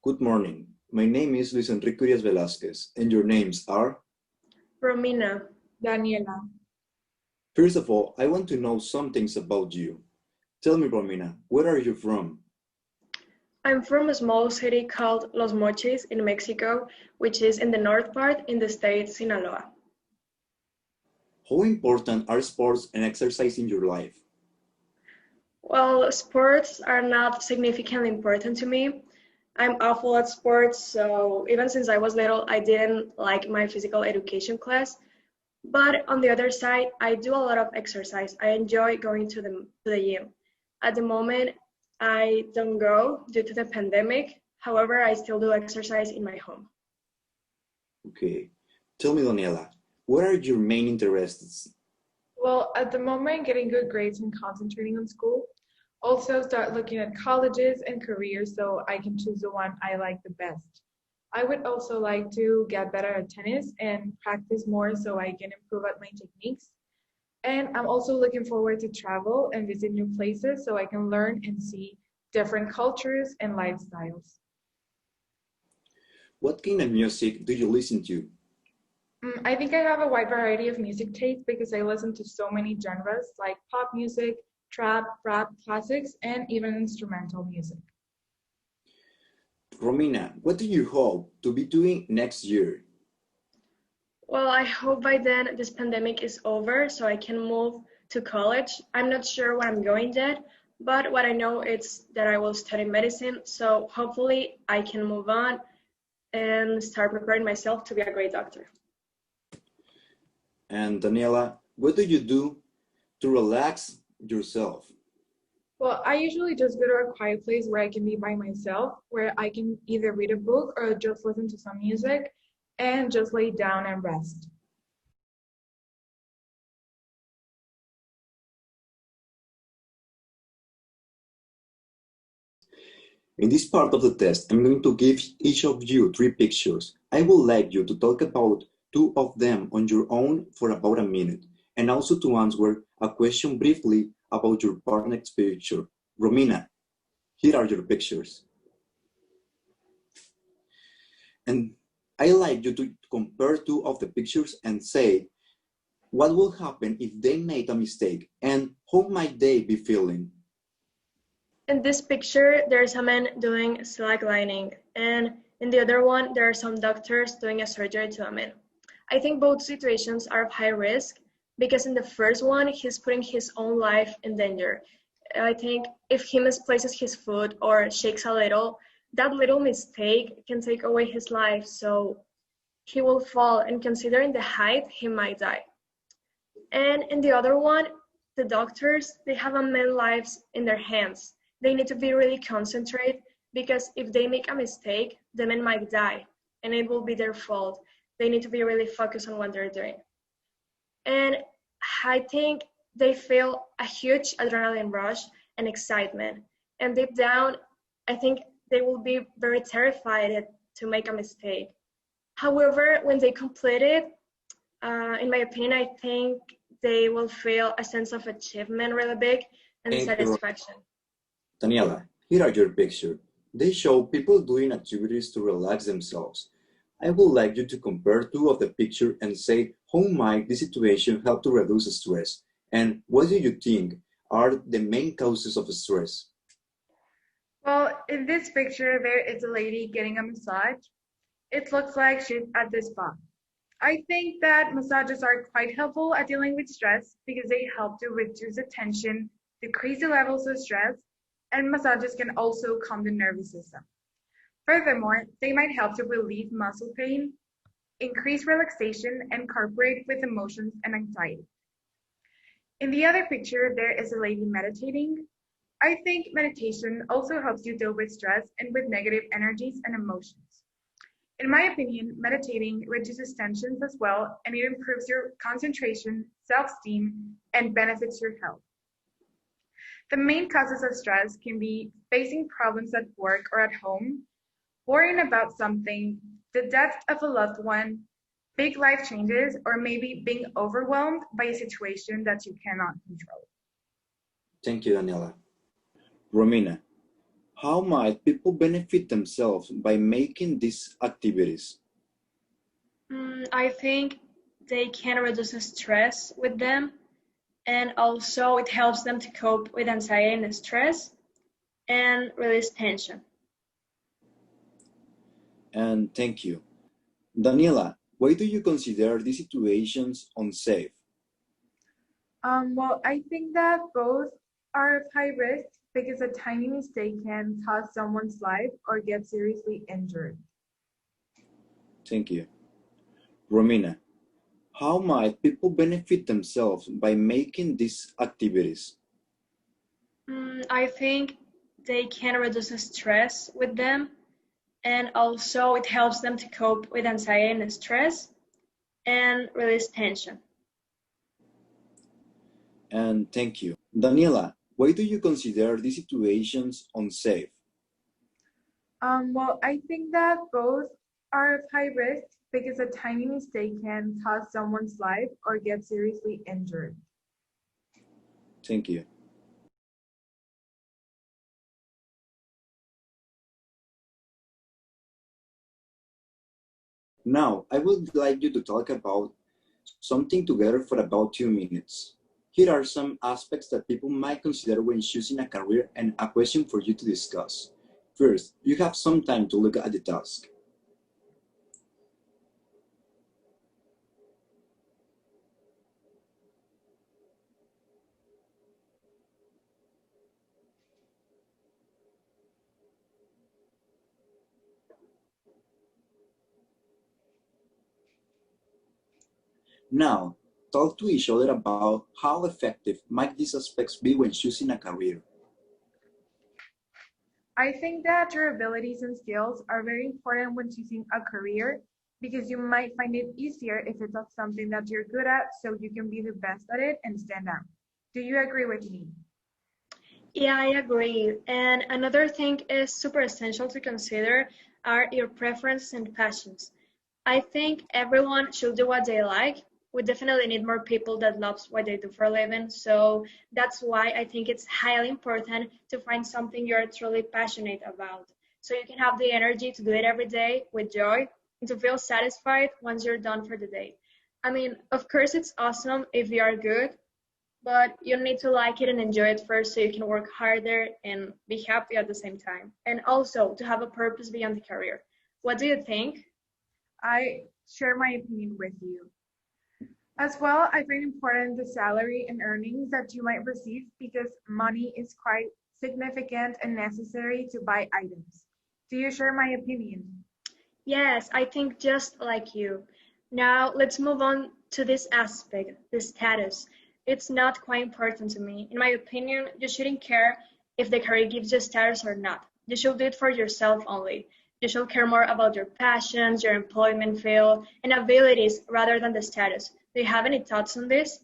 Good morning. My name is Luis Enrique Urias Velasquez, and your names are? Romina. Daniela. First of all, I want to know some things about you. Tell me, Romina, where are you from? I'm from a small city called Los Mochis in Mexico, which is in the north part in the state Sinaloa. How important are sports and exercise in your life? Well, sports are not significantly important to me. I'm awful at sports, so even since I was little, I didn't like my physical education class. But on the other side, I do a lot of exercise. I enjoy going to the gym. At the moment, I don't go due to the pandemic. However, I still do exercise in my home. Okay. Tell me, Daniela, what are your main interests? Well, at the moment, getting good grades and concentrating on school. Also start looking at colleges and careers so I can choose the one I like the best. I would also like to get better at tennis and practice more so I can improve at my techniques. And I'm also looking forward to travel and visit new places so I can learn and see different cultures and lifestyles. What kind of music do you listen to? I think I have a wide variety of music taste because I listen to so many genres like pop music, trap, rap, classics, and even instrumental music. Romina, what do you hope to be doing next year? Well, I hope by then this pandemic is over so I can move to college. I'm not sure where I'm going yet, but what I know is that I will study medicine, so hopefully I can move on and start preparing myself to be a great doctor. And Daniela, what do you do to relax yourself? Well, I usually just go to a quiet place where I can be by myself, where I can either read a book or just listen to some music and just lay down and rest. In this part of the test, I'm going to give each of you three pictures. I would like you to talk about two of them on your own for about a minute, and also to answer a question briefly about your partner's picture. Romina, here are your pictures. And I like you to compare two of the pictures and say, what will happen if they made a mistake and how might they be feeling? In this picture, there's a man doing slacklining, and in the other one, there are some doctors doing a surgery to a man. I think both situations are of high risk because in the first one, he's putting his own life in danger. I think if he misplaces his foot or shakes a little, that little mistake can take away his life, so he will fall, and considering the height, he might die. And in the other one, the doctors, they have a man's lives in their hands. They need to be really concentrated because if they make a mistake, the man might die and it will be their fault. They need to be really focused on what they're doing. And I think they feel a huge adrenaline rush and excitement. And deep down, I think they will be very terrified to make a mistake. However, when they complete it, in my opinion, I think they will feel a sense of achievement really big and Thank you, satisfaction. Daniela. Here are your pictures. They show people doing activities to relax themselves. I would like you to compare two of the pictures and say how might this situation help to reduce stress and what do you think are the main causes of stress? Well, in this picture, there is a lady getting a massage. It looks like she's at the spa. I think that massages are quite helpful at dealing with stress because they help to reduce the tension, decrease the levels of stress, and massages can also calm the nervous system. Furthermore, they might help to relieve muscle pain, increase relaxation, and cooperate with emotions and anxiety. In the other picture, there is a lady meditating. I think meditation also helps you deal with stress and with negative energies and emotions. In my opinion, meditating reduces tensions as well, and it improves your concentration, self-esteem, and benefits your health. The main causes of stress can be facing problems at work or at home, worrying about something, the death of a loved one, big life changes, or maybe being overwhelmed by a situation that you cannot control. Thank you, Daniela. Romina, How might people benefit themselves by making these activities? I think they can reduce the stress with them, and also it helps them to cope with anxiety and stress and release tension. And thank you. Daniela, why do you consider these situations unsafe? Well, I think that both are of high risk because a tiny mistake can cost someone's life or get seriously injured. Thank you. Romina, how might people benefit themselves by making these activities? I think they can reduce the stress with them, and also it helps them to cope with anxiety and stress and release tension. And thank you. Daniela, why do you consider these situations unsafe? Well, I think that both are of high risk because a tiny mistake can cost someone's life or get seriously injured. Thank you. Now, I would like you to talk about something together for about 2 minutes. Here are some aspects that people might consider when choosing a career and a question for you to discuss. First, you have some time to look at the task. Now, talk to each other about how effective might these aspects be when choosing a career. I think that your abilities and skills are very important when choosing a career because you might find it easier if it's not something that you're good at, so you can be the best at it and stand out. Do you agree with me? Yeah, I agree. And another thing is super essential to consider are your preferences and passions. I think everyone should do what they like. We definitely need more people that loves what they do for a living. So that's why I think it's highly important to find something you're truly passionate about. So you can have the energy to do it every day with joy and to feel satisfied once you're done for the day. I mean, of course, it's awesome if you are good, but you need to like it and enjoy it first so you can work harder and be happy at the same time. And also to have a purpose beyond the career. What do you think? I share my opinion with you. As well, I find important the salary and earnings that you might receive because money is quite significant and necessary to buy items. Do you share my opinion? Yes, I think just like you. Now let's move on to this aspect, the status. It's not quite important to me. In my opinion, you shouldn't care if the career gives you status or not. You should do it for yourself only. You should care more about your passions, your employment field, and abilities rather than the status. Do you have any thoughts on this?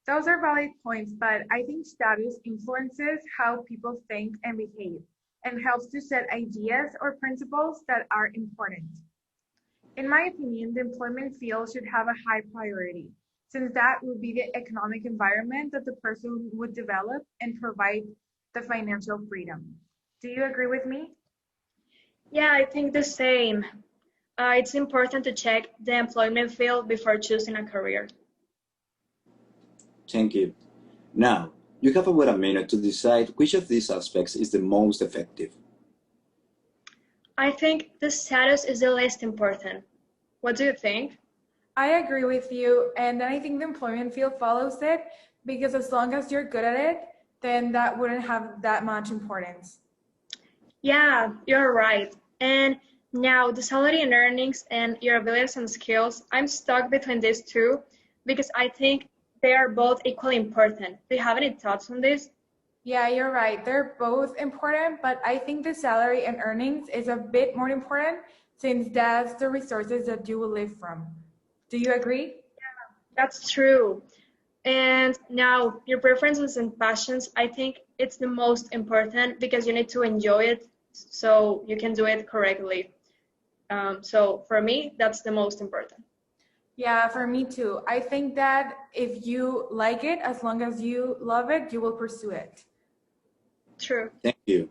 Those are valid points, but I think status influences how people think and behave and helps to set ideas or principles that are important. In my opinion, the employment field should have a high priority, since that would be the economic environment that the person would develop and provide the financial freedom. Do you agree with me? Yeah, I think the same. It's important to check the employment field before choosing a career. Thank you. Now, you have about a minute to decide which of these aspects is the most effective. I think the status is the least important. What do you think? I agree with you, and then I think the employment field follows it because as long as you're good at it, then that wouldn't have that much importance. Yeah, you're right. And now the salary and earnings and your abilities and skills, I'm stuck between these two because I think they are both equally important. Do you have any thoughts on this? Yeah, you're right. They're both important, but I think the salary and earnings is a bit more important since that's the resources that you will live from. Do you agree? That's true. And now your preferences and passions, I think it's the most important because you need to enjoy it so you can do it correctly. So for me, that's the most important. Yeah, for me too. I think that if you like it, as long as you love it, you will pursue it. True. Thank you.